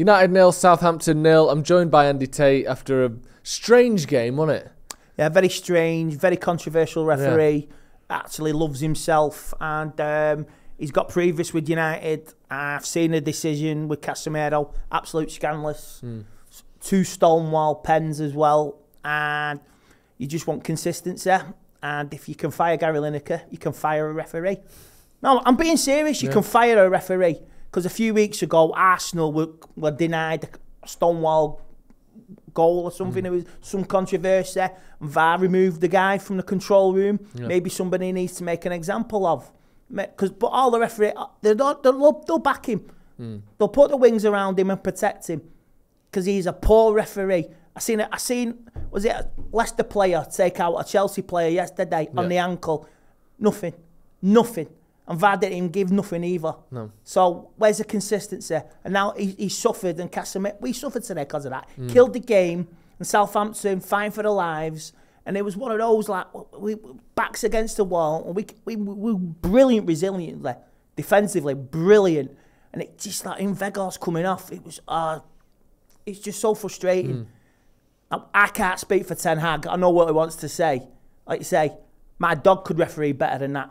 United 0, Southampton 0. I'm joined by Andy Tate after a strange game, wasn't it? Yeah, very strange, very controversial referee. Yeah. Actually loves himself, and he's got previous with United. I've seen a decision with Casemiro, absolute scandalous. 2 Stonewall pens as well, and you just want consistency. And if you can fire Gary Lineker, you can fire a referee. No, I'm being serious. You can fire a referee. Because a few weeks ago, Arsenal were denied a Stonewall goal or something. There was some controversy. And VAR removed the guy from the control room. Yeah. Maybe somebody needs to make an example of. But all the referees, they'll back him. They'll put the wings around him and protect him. Because he's a poor referee. I seen, was it a Leicester player take out a Chelsea player yesterday on the ankle? Nothing. And VAR didn't even give nothing either. No. So where's the consistency? And now he suffered, and Casemiro, we suffered today because of that. Killed the game, and Southampton fighting for their lives. And it was one of those, like, we backs against the wall, and we were brilliant resiliently, defensively, brilliant. And it just, like, in Vegas coming off, it was, it's just so frustrating. I can't speak for Ten Hag. I know what he wants to say. Like you say, my dog could referee better than that.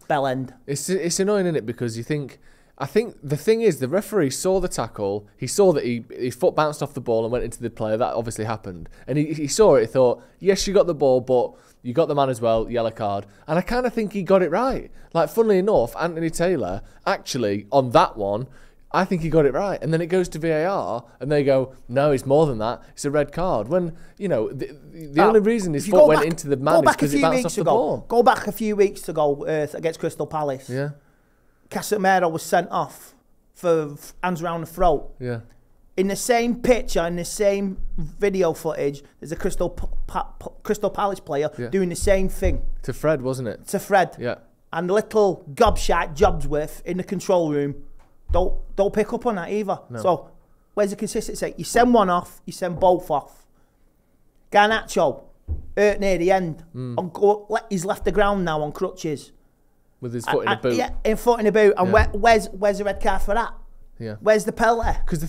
Bell end. It's annoying, isn't it? Because I think the thing is, the referee saw the tackle. He saw that his foot bounced off the ball and went into the player. That obviously happened. And he saw it. He thought, yes, you got the ball, but you got the man as well. Yellow card. And I kind of think he got it right. Like, funnily enough, Anthony Taylor, actually, on that one, I think he got it right. And then it goes to VAR, and they go, no, it's more than that. It's a red card. When, you know, the only reason his foot went into the man is because it bounced off the ball. Go back a few weeks ago against Crystal Palace. Yeah. Casemiro was sent off for hands around the throat. Yeah. In the same picture, in the same video footage, there's a Crystal Palace player doing the same thing. To Fred, wasn't it? To Fred. Yeah. And little gobshite Jobsworth in the control room don't pick up on that either. No. So where's the consistency? You send one off, you send both off. Garnacho hurt near the end. He's left the ground now on crutches. With his foot in the boot. Yeah, in foot in the boot. And where's the red card for that? Yeah. Where's the penalty? Because the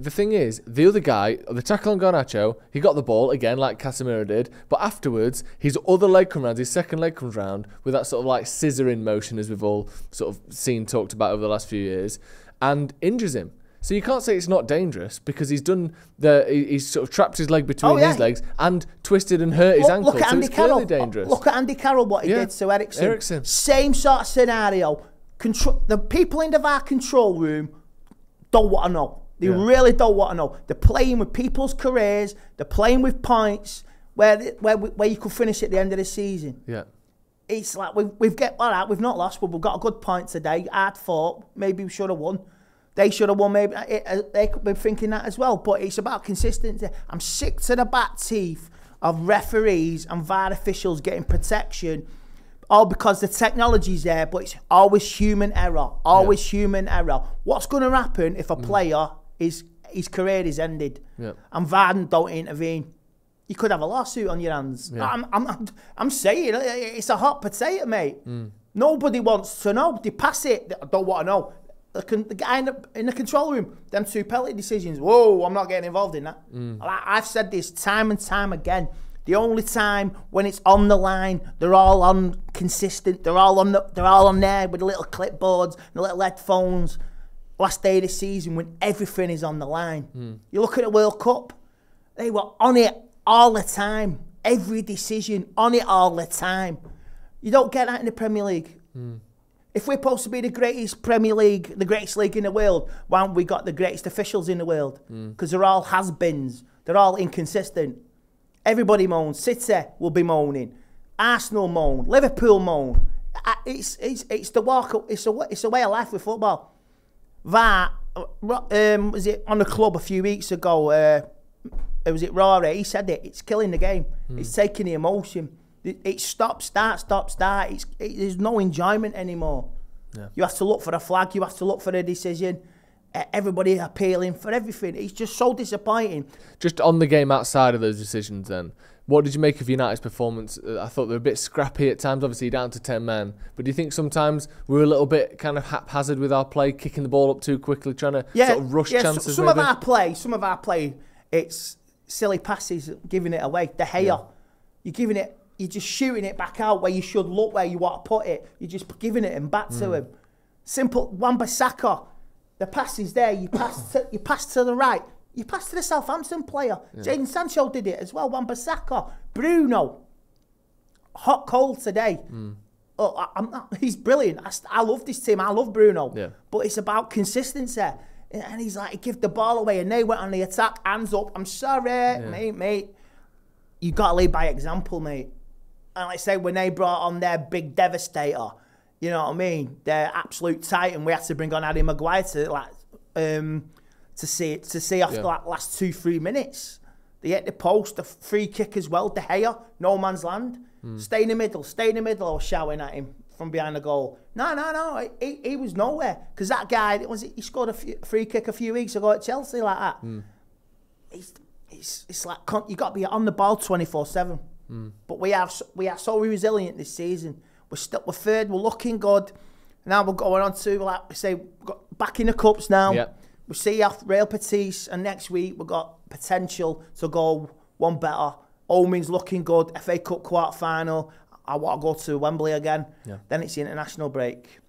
thing is, the other guy, the tackle on Garnacho, he got the ball again like Casemiro did, but afterwards his other leg comes round, his second leg comes round with that sort of like scissoring motion, as we've all sort of seen talked about over the last few years, and injures him. So you can't say it's not dangerous because he's sort of trapped his leg between his legs and twisted and hurt his ankle. So it's clearly dangerous. Look at Andy Carroll, what he did to Eriksen. Same sort of scenario. The people in the VAR control room don't want to know. They really don't want to know. They're playing with people's careers. They're playing with points where you could finish at the end of the season. Yeah. It's like we've not lost, but we've got a good point today. Hard fought. Maybe we should have won. They should have won. Maybe they could be thinking that as well. But it's about consistency. I'm sick to the back teeth of referees and VAR officials getting protection. All because the technology's there, but it's always human error. Always human error. What's going to happen if a player his career is ended and VAR don't intervene? You could have a lawsuit on your hands. Yeah. I'm saying it's a hot potato, mate. Nobody wants to know. They pass it. They don't want to know. The guy in the control room, them 2 penalty decisions. Whoa, I'm not getting involved in that. I've said this time and time again. The only time when it's on the line, they're all on consistent. They're all on there with the little clipboards, the little headphones. Last day of the season when everything is on the line. You look at the World Cup, they were on it all the time. Every decision on it all the time. You don't get that in the Premier League. If we're supposed to be the greatest Premier League, the greatest league in the world, why haven't we got the greatest officials in the world? Because they're all has-beens. They're all inconsistent. Everybody moans. City will be moaning. Arsenal moan. Liverpool moan. It's the walk. It's a way of life with football. VAR was it on the club a few weeks ago? Was it Rory? He said it. It's killing the game. It's taking the emotion. It's stop, start. There's no enjoyment anymore. Yeah. You have to look for a flag. You have to look for a decision. Everybody appealing for everything. It's just so disappointing. Just on the game outside of those decisions then, What did you make of United's performance? I thought they were a bit scrappy at times, obviously down to 10 men. But do you think sometimes we were a little bit kind of haphazard with our play, kicking the ball up too quickly, trying to sort of rush chances? Some of our play, it's silly passes, giving it away. De Gea, you're just shooting it back out where you should look, where you want to put it. You're just giving it back to him. Simple. Wan-Bissaka, the pass is there. You pass to the right. You pass to the Southampton player. Jadon Sancho did it as well. Wan-Bissaka, Bruno, hot cold today. He's brilliant. I love this team. I love Bruno. Yeah. But it's about consistency. And he's like, he gave the ball away, and they went on the attack, hands up. I'm sorry, mate. You got to lead by example, mate. And like I say, when they brought on their big devastator, you know what I mean? Their absolute titan. We had to bring on Harry Maguire to see off the last 2-3 minutes. They hit the post, the free kick as well. De Gea, no man's land. Stay in the middle. I was shouting at him from behind the goal. No. He was nowhere. Because that guy, he scored a free kick a few weeks ago at Chelsea like that. It's like, you got to be on the ball 24/7. But we are so resilient this season. We're third, we're looking good. Now we're going on to, like we say, back in the cups now. Yep. We see off Real Betis, and next week we've got potential to go one better. Omen's looking good. FA Cup quarter-final. I want to go to Wembley again. Yeah. Then it's the international break.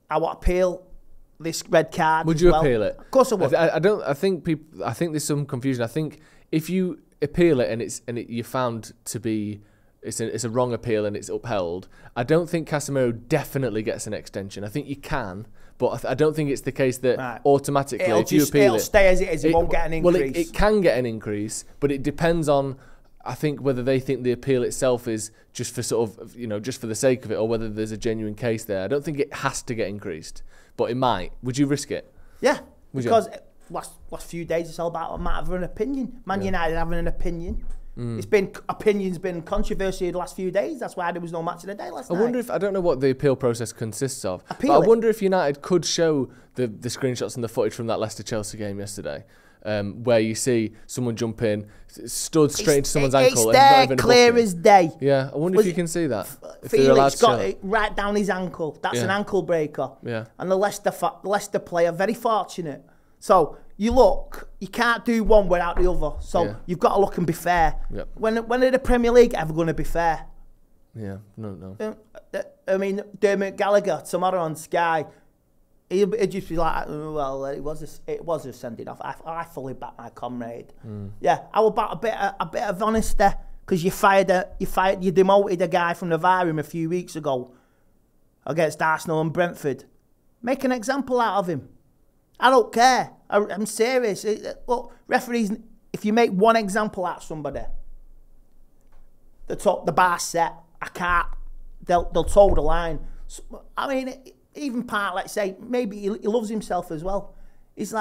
I want to appeal this red card. Would you appeal it? Of course I would. I think there's some confusion. I think if you appeal it and you found to be it's a wrong appeal and it's upheld, I don't think Casemiro definitely gets an extension. I think you can, but I don't think it's the case that automatically if you appeal it'll stay as it is. It won't get an increase. Well, it can get an increase, but it depends on, I think, whether they think the appeal itself is just for sort of, just for the sake of it, or whether there's a genuine case there. I don't think it has to get increased, but it might. Would you risk it? Yeah, because last few days it's all about a matter of an opinion. Man United having an opinion. Opinion's been controversy the last few days. That's why there was no match of the day last night. I don't know what the appeal process consists of. But I wonder if United could show the screenshots and the footage from that Leicester-Chelsea game yesterday, where you see someone jump in, stood straight into someone's ankle. It's there, clear as day. Yeah, I wonder if you can see that. Felix got it right down his ankle. That's an ankle breaker. Yeah. And the Leicester player, very fortunate. So you can't do one without the other. So you've got to look and be fair. Yep. When are the Premier League ever going to be fair? Yeah, no. I mean, Dermot Gallagher tomorrow on Sky, he'd just be like, well, it was a sending off. I fully back my comrade. Yeah, I will back a bit of honesty, because you demoted a guy from the VAR room a few weeks ago against Arsenal and Brentford. Make an example out of him. I don't care. I'm serious. Look, referees, if you make one example out of somebody, the bar set, I can't. They'll toe the line. So, I mean, even part, let's say, maybe he loves himself as well. He's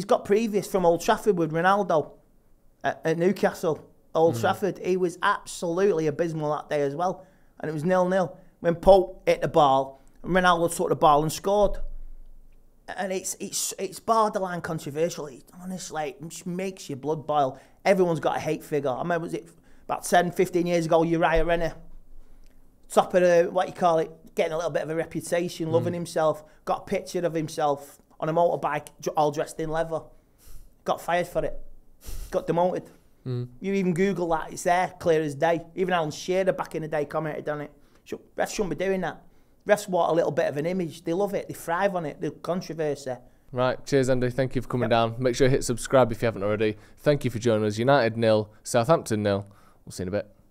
got previous from Old Trafford with Ronaldo at Newcastle. Old Trafford, he was absolutely abysmal that day as well. And it was 0-0. When Pope hit the ball, Ronaldo took the ball and scored. And it's borderline controversial. Honestly, it makes your blood boil. Everyone's got a hate figure. I remember, was it about 10, 15 years ago, Uriah Renner, top of the, getting a little bit of a reputation, loving himself, got a picture of himself on a motorbike, all dressed in leather. Got fired for it. Got demoted. You even Google that, it's there, clear as day. Even Alan Shearer back in the day commented on it. Refs shouldn't be doing that. Refs want a little bit of an image. They love it. They thrive on it. The controversy. Right. Cheers, Andy. Thank you for coming down. Make sure you hit subscribe if you haven't already. Thank you for joining us. United 0, Southampton 0. We'll see you in a bit.